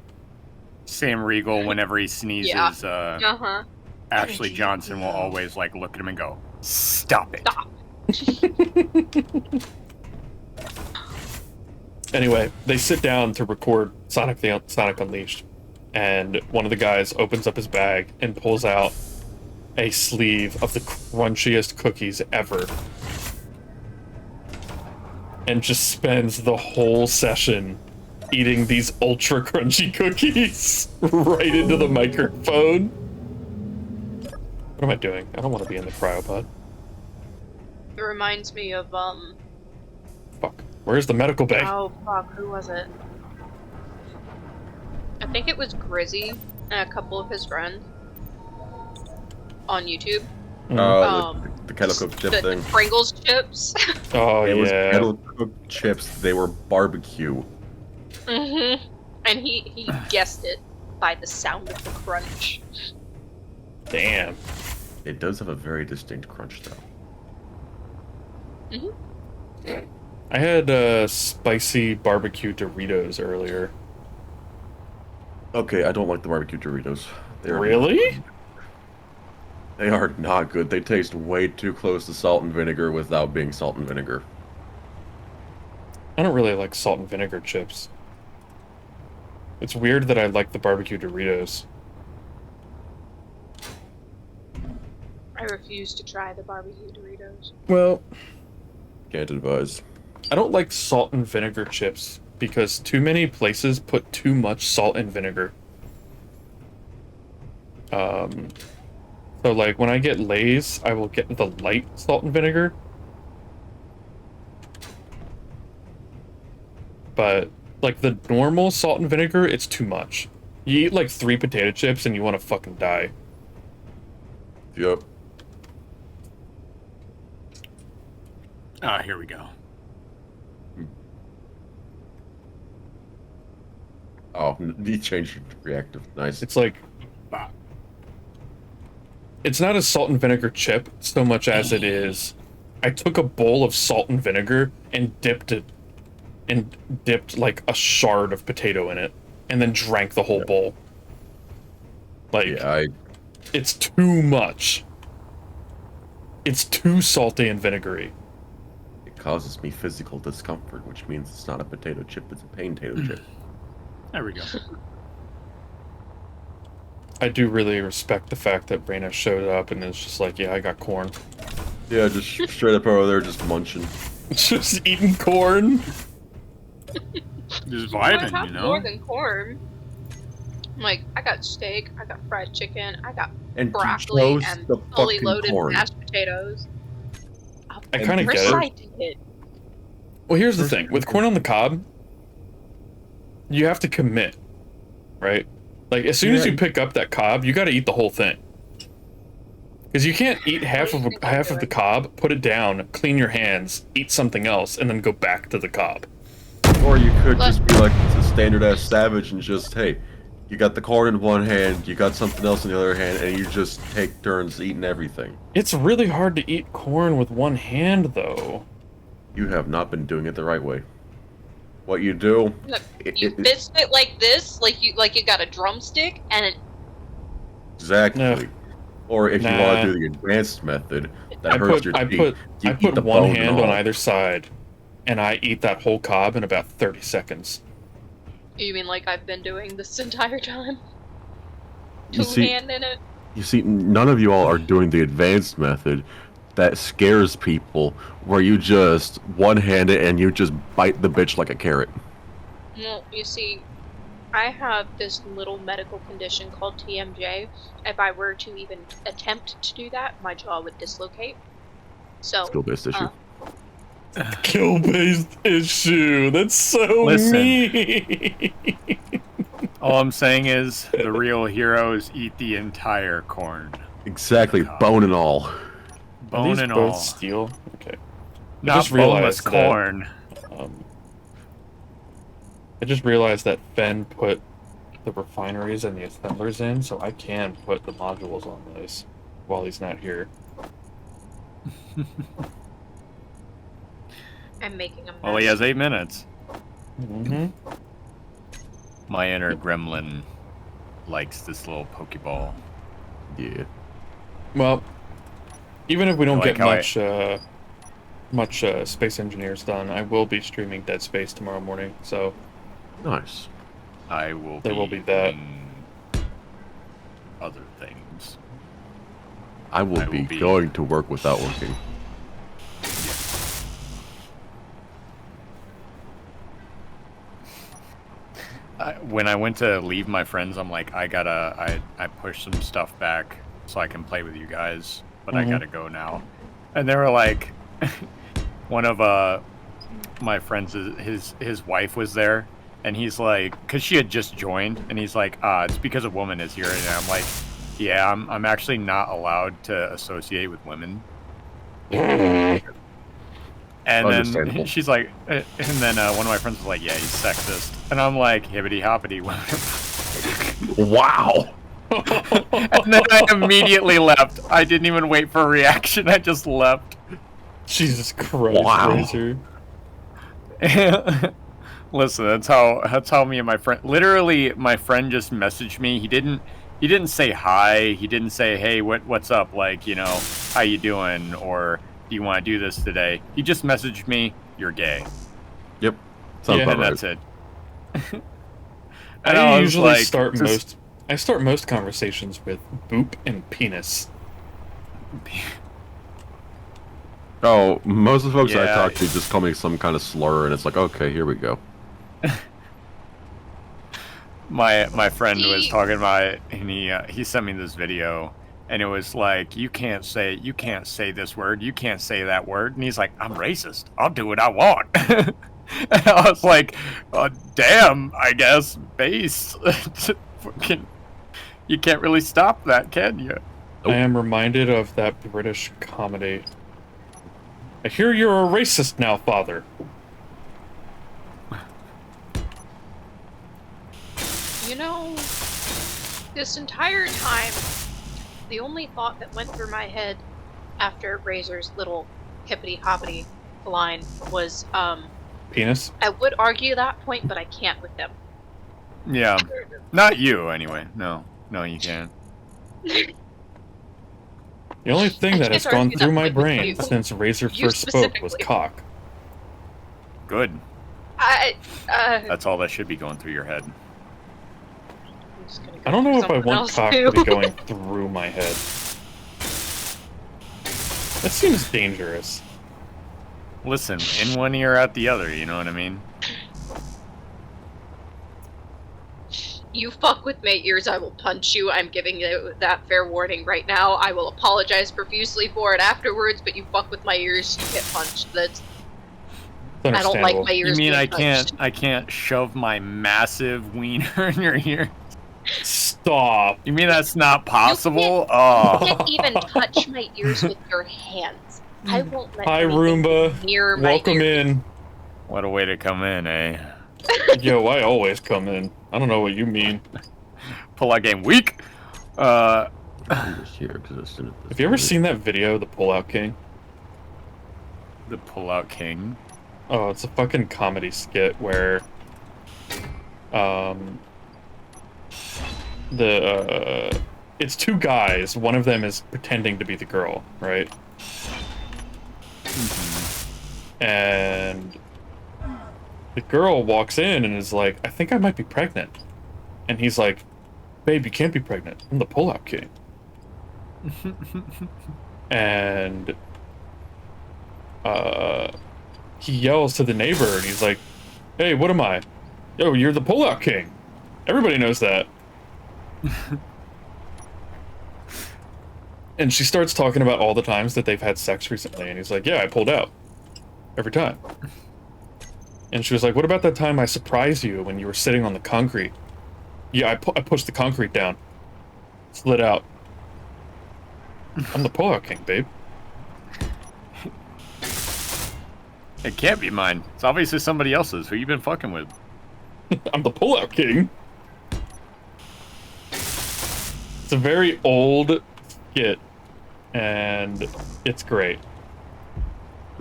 Sam Riegel, whenever he sneezes, Uh-huh. Ashley Johnson will always like look at him and go, "Stop it." Stop. Anyway, they sit down to record Sonic Unleashed, and one of the guys opens up his bag and pulls out a sleeve of the crunchiest cookies ever, and just spends the whole session eating these ultra crunchy cookies right into the microphone. What am I doing? I don't want to be in the cryopod. It reminds me of, Fuck. Where's the medical bay? oh, fuck, who was it? I think it was Grizzy and a couple of his friends on YouTube. The kettle cooked chip the thing. Pringles chips. Oh, It was yeah. kettle cooked chips. They were barbecue. Mm-hmm. And he guessed it by the sound of the crunch. Damn. It does have a very distinct crunch, though. I had spicy barbecue Doritos earlier. Okay, I don't like the barbecue Doritos. They're Really? They are not good. They taste way too close to salt and vinegar without being salt and vinegar. I don't really like salt and vinegar chips. It's weird that I like the barbecue Doritos. I refuse to try the barbecue Doritos. Well, Can't advise. I don't like salt and vinegar chips because too many places put too much salt and vinegar. So like when I get Lay's, I will get the light salt and vinegar. But like the normal salt and vinegar, it's too much. You eat like 3 potato chips and you want to fucking die. Yep. Ah, here we go. Oh, he changed reactive. Nice. It's like Bah. it's not a salt and vinegar chip so much as it is I took a bowl of salt and vinegar and dipped like a shard of potato in it and then drank the whole bowl. Like Yeah, it's too much. It's too salty and vinegary. it causes me physical discomfort, which means it's not a potato chip, it's a pain potato chip. There we go. I do really respect the fact that Raina showed up and is just like, yeah, I got corn. Yeah, just straight up over there, just munching. Just eating corn. Just I vibing, have you know? more than corn. I'm like, I got steak, I got fried chicken, I got And broccoli you chose and the fully fucking loaded corn. mashed potatoes. I kind of get it. Recited it. Well, here's the thing. With corn on the cob, you have to commit, right? Like, as soon as Yeah. you pick up that cob, you got to eat the whole thing. Because you can't eat half of the cob, put it down, clean your hands, eat something else, and then go back to the cob. Or you could just be like a standard ass savage and just, hey, you got the corn in one hand, you got something else in the other hand, and you just take turns eating everything. It's really hard to eat corn with one hand, though. You have not been doing it the right way. What you do, Look, it- you it- fist it like this, like you got a drumstick, and it, exactly. No. Or if you Nah. want to do the advanced method, that I hurts put your I teeth. put You I eat put the one bone hand and on all. either side, and I eat that whole cob in about 30 seconds. you mean like I've been doing this entire time? You see, Two-hand in it? you see, none of you all are doing the advanced method that scares people, where you just one-hand it and you just bite the bitch like a carrot. Well, you see, I have this little medical condition called TMJ. If I were to even attempt to do that, my jaw would dislocate. So, Skill-based issue. Kill-based issue. That's so Listen. mean. All I'm saying is the real heroes eat the entire corn. Exactly, God. bone and all. Are Bone these and both all. steel? Okay. Not just boneless realized that- corn. I just realized that Fen put the refineries and the assemblers in, so I can put the modules on this while he's not here. I'm making a mess. Well, he has 8 minutes. Mm-hmm. My inner gremlin likes this little Pokeball. Yeah. Well, even if we don't Like get how much Space Engineers done, I will be streaming Dead Space tomorrow morning, so Nice. I will There will be that. doing other things. I will be going to work without working. When I went to leave my friends, I'm like, I pushed some stuff back so I can play with you guys, but I gotta go now. And they were like, one of my friends, his wife was there, and he's like, because she had just joined, and he's like, it's because a woman is here, and I'm like, yeah, I'm actually not allowed to associate with women. And then she's like, and then one of my friends was like, yeah, he's sexist. And I'm like, hibbity hoppity. Wow. And then I immediately left. I didn't even wait for a reaction. I just left. Jesus Christ, Wow. Razor. Listen, that's how me and my friend, literally my friend just messaged me. He didn't say hi. He didn't say, hey, what's up? Like, you know, how you doing? Or do you want to do this today? He just messaged me, you're gay. Yep. Sounds Yeah, about And right. that's it. I was usually like, start just- most conversations with boop and penis. Oh, most of the folks I Yeah. talk to just call me some kind of slur, and it's like, okay, here we go. My friend was See? talking about it, and he sent me this video, and it was like, you can't say this word, you can't say that word, and he's like, I'm racist, I'll do what I want. And I was like, damn, I guess, base. You can't really stop that, can you? I am reminded of that British comedy. I hear you're a racist now, father. You know, this entire time, the only thought that went through my head after Razor's little hippity hoppity line was, Penis? I would argue that point, but I can't with them. Yeah, not you anyway. No, you can't. The only thing that has can't gone argue through that my point with brain you. since Razor You first spoke was specifically. cock. Good. I'm That's all that should be going through your head. just gonna go I don't know for if I something want else, cock too. to be going through my head. That seems dangerous. Listen, in one ear, out the other. You know what I mean? You fuck with my ears, I will punch you. I'm giving you that fair warning right now. I will apologize profusely for it afterwards, but you fuck with my ears, you get punched. That's It's I don't like understandable. my You ears mean being punched. I can't shove my massive wiener in your ear? Stop. You mean that's not possible? You Oh, can't even touch my ears with your hands. I won't let Hi, anything Roomba. near my Welcome ears. in. what a way to come in, eh? Yo, I always come in. I don't know what you mean. Pull-out game weak. I'm just here existing at this Have you ever point. seen that video, The Pullout King? The pull-out king. Oh, it's a fucking comedy skit where, it's two guys. One of them is pretending to be the girl, right? And the girl walks in and is like, I think I might be pregnant. And he's like, babe, you can't be pregnant. I'm the Pullout King. And he yells to the neighbor and he's like, hey, what am I? Yo, you're the Pullout King. Everybody knows that. And she starts talking about all the times that they've had sex recently, and he's like, yeah, I pulled out. Every time. And she was like, what about that time I surprised you when you were sitting on the concrete? Yeah, I pushed the concrete down. Slid out. I'm the Pullout King, babe. It can't be mine. It's obviously somebody else's. Who you been fucking with? I'm the pullout king. It's a very old skit, and it's great.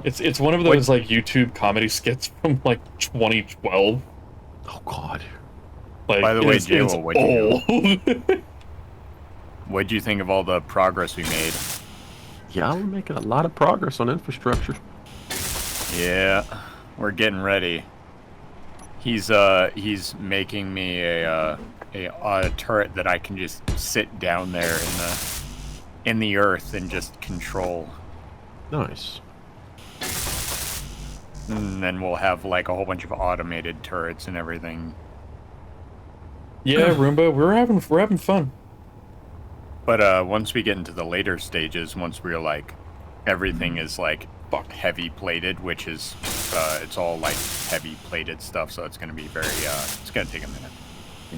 It's one of those like YouTube comedy skits from like 2012. Oh God. Like, By the way, it's Jwil, old. what'd you think of all the progress we made? Yeah, we're making a lot of progress on infrastructure. Yeah, we're getting ready. He's making me a turret that I can just sit down there in the earth and just control. Nice. And then we'll have like a whole bunch of automated turrets and everything. Yeah, Roomba, we're having fun. But once we get into the later stages, once we're like everything is like heavy plated, which is it's all like heavy plated stuff, so it's gonna be very it's gonna take a minute.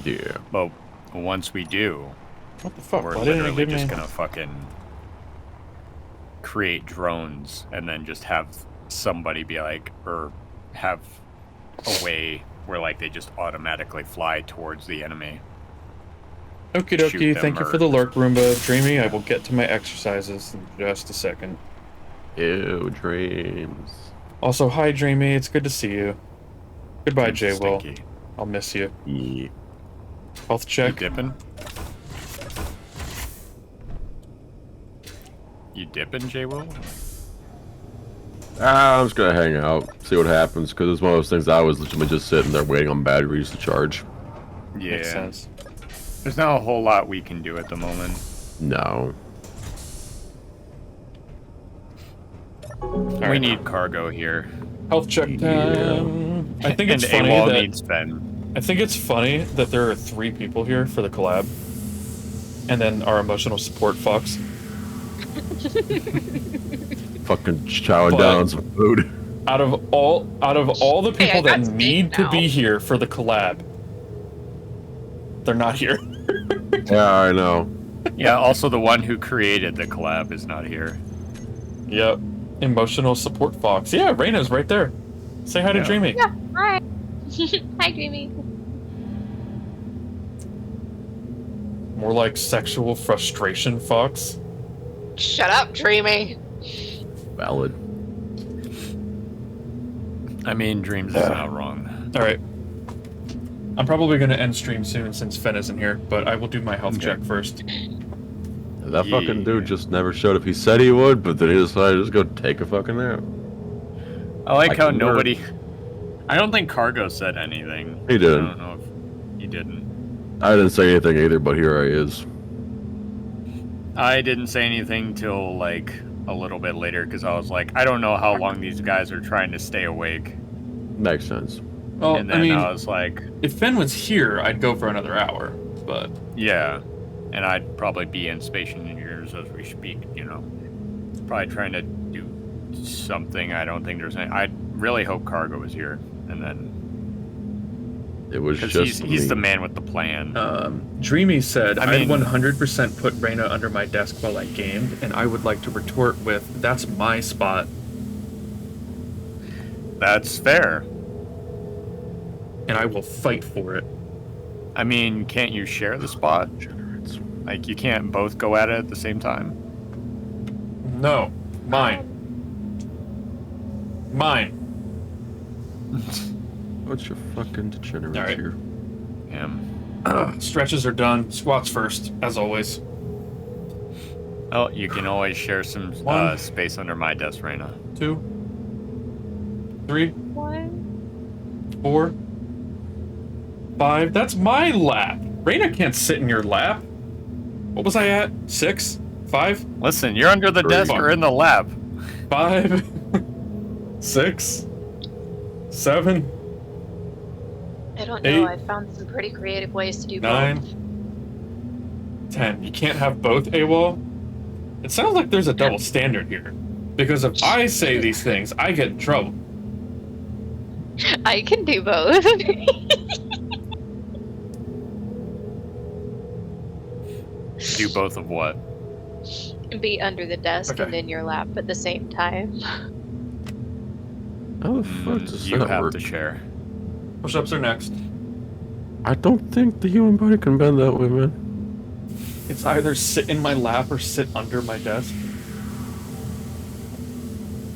Yeah. But once we do, What the fuck? we're Why didn't it literally give just me... gonna fucking create drones and then just have somebody be like, or have a way where like they just automatically fly towards the enemy. Okie shoot dokie, them thank you or- for the lurk, Roomba. Dreamy, I will get to my exercises in just a second. Ew, dreams. Also, hi, Dreamy, it's good to see you. Goodbye, Jwil. Stinky. I'll miss you. Yeah. Health You check. dipping? You dipping, Jwil? I'm just gonna hang out, see what happens, because it's one of those things I was legitimately just sitting there waiting on batteries to charge. Yeah. Makes sense. There's not a whole lot we can do at the moment. No. We Alright. need cargo here. Health check time. I think it's and funny AWOL that... needs Ben. I think it's funny that there are 3 people here for the collab. And then our emotional support Fox. Fucking chowing But- down on some food. Out of all the Hey, I people got that steak need to now. be here for the collab, they're not here. Yeah, I know. Yeah, also the one who created the collab is not here. Yep. Emotional support Fox. Yeah, Raina's right there. Say hi to Yeah. Dreamy. Yeah, hi. Hi, Dreamy. More like sexual frustration Fox. Shut up, Dreamy. Valid. I mean, Dreams is not wrong. Alright. I'm probably going to end stream soon since Fen isn't here, but I will do my health Okay. check first. That fucking Yeah. dude just never showed up. He said he would, but then he decided to just go take a fucking nap. I like how Like, nobody... I don't think Cargo said anything. He I didn't. don't know if he didn't. I didn't say anything either, but here he is. I didn't say anything till like a little bit later because I was like, I don't know how long these guys are trying to stay awake. Makes sense. Well, And then I mean, was like, if Fen was here, I'd go for another hour, but... yeah. And I'd probably be in Space Engineers as we speak, you know. Probably trying to do something. I don't think there's any... I really hope Cargo was here. And then... It was Because just he's me. the man with the plan. Dreamy said, I mean- I'd 100% put Reina under my desk while I gamed, and I would like to retort with, that's my spot, That's fair. and I will fight for it. I mean, can't you share the spot? Like, you can't both go at it at the same time? No. Mine. Mine. What's your fucking degenerate Alright. here? Stretches are done. Squats first, as always. Oh, you can always share some One. space under my desk, Reina. 2, 3, What? 4, 5. That's my lap. Reina can't sit in your lap. What was I at? 6? 5? Listen, you're under the Three. desk or in the lab. 5? 6? 7? I don't 8, know. I found some pretty creative ways to do 9? both. 10. You can't have both AWOL? It sounds like there's a double standard here. Because if I say these things, I get in trouble. I can do both. Do both of what? Be under the desk Okay. and in your lap at the same time. How the fuck does You that have work? to share. Push-ups are next. I don't think the human body can bend that way, man. It's either sit in my lap or sit under my desk.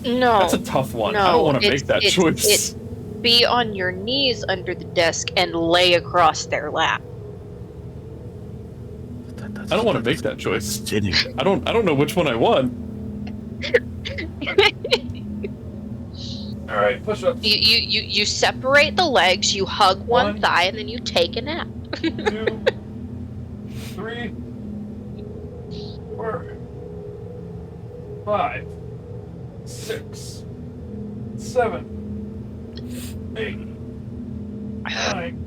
No. That's a tough one. No, I don't want to make that choice. Be on your knees under the desk and lay across their lap. I don't want to make that choice. Sitting. I don't know which one I want. All right, push up. You separate the legs, you hug one thigh, and then you take a nap. 2, 3, 4, 5, 6, 7, 8, 9,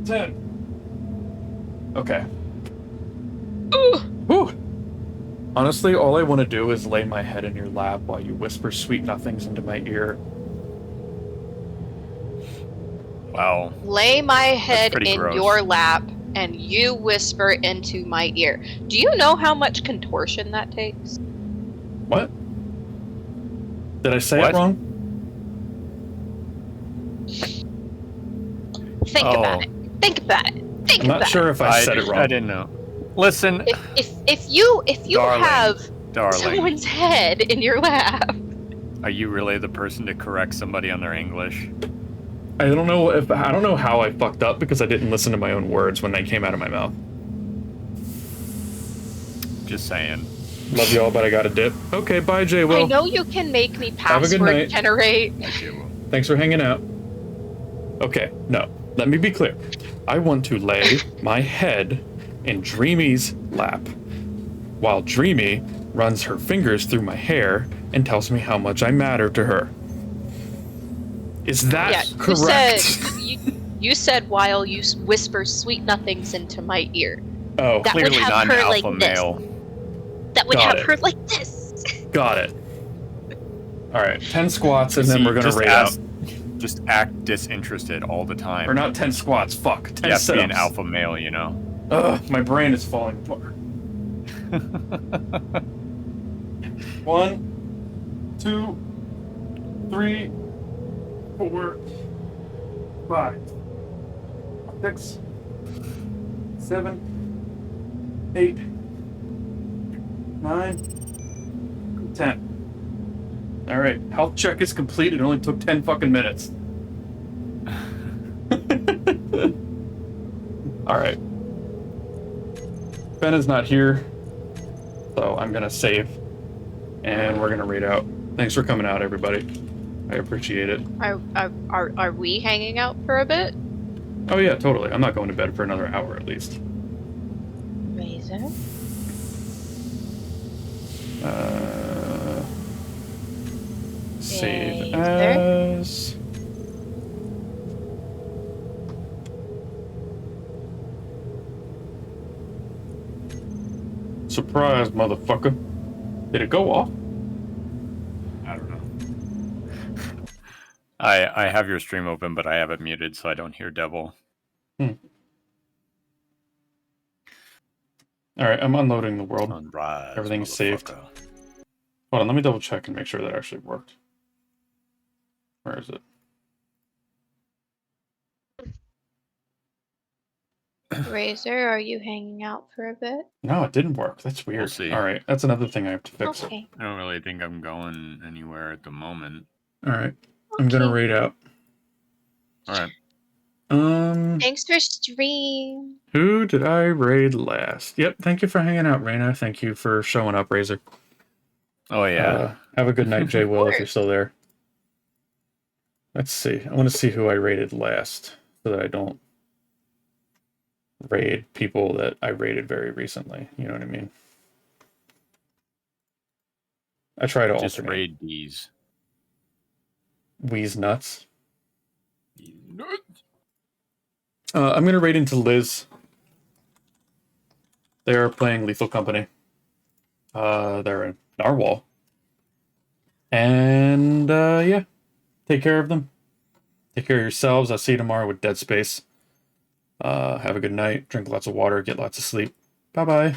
10. Okay. Whew. Honestly, all I want to do is lay my head in your lap while you whisper sweet nothings into my ear. Wow. Lay my head in gross. your lap and you whisper into my ear. Do you know how much contortion that takes? What? Did I say What? it wrong? Think about it. Think about it. Think I'm about not sure if I said it wrong. I didn't know. Listen, it. If you Darling, have darling, someone's head in your lap. are you really the person to correct somebody on their English? I don't know how I fucked up because I didn't listen to my own words when they came out of my mouth. Just saying. Love y'all, but I got a dip. Okay, bye, Jwil. I know you can make me Have a good night. password generate. Thanks for hanging out. Okay, no. Let me be clear. I want to lay my head in Dreamy's lap, while Dreamy runs her fingers through my hair and tells me how much I matter to her. Is that correct? You said while you whisper sweet nothings into my ear. Oh, That would Clearly have not an her alpha like this. male. That would Got have it. her like this. got it. All right, 10 squats and then See, we're gonna just rate out. Just act disinterested all the time. Or not 10 squats. Fuck. 10 You have to be an sit-ups. alpha male, you know. Ugh, my brain is falling apart. 1, 2, 3, 4, 5, 6, 7, 8, 9, 10. All right, health check is complete. It only took 10 fucking minutes. All right. Ben is not here, so I'm gonna save, and we're gonna read out. Thanks for coming out, everybody. I appreciate it. Are we hanging out for a bit? Oh yeah, totally. I'm not going to bed for another hour at least. Amazing. Save There. as. Surprise, motherfucker. Did it go off? I don't know. I have your stream open, but I have it muted so I don't hear Devil. All right, I'm unloading the world. Sunrise, Everything's saved. motherfucker. Hold on, let me double check and make sure that actually worked. Where is it? Razor, are you hanging out for a bit? No, it didn't work. That's weird. We'll see. All right, that's another thing I have to fix. Okay. I don't really think I'm going anywhere at the moment. All right, I'm gonna Okay. read out. All right. Thanks for stream. Who did I raid last? Yep, thank you for hanging out, Raina. Thank you for showing up, Razor. Oh yeah. Have a good night, Jwil, if you're still there. Let's see. I want to see who I raided last so that I don't raid people that I raided very recently. You know what I mean? I try to Just alternate. raid these. Wheeze nuts. I'm going to raid into Liz. They're playing Lethal Company. They're in Narwhal. And, yeah. Take care of them. Take care of yourselves. I'll see you tomorrow with Dead Space. Have a good night. Drink lots of water. Get lots of sleep. Bye-bye.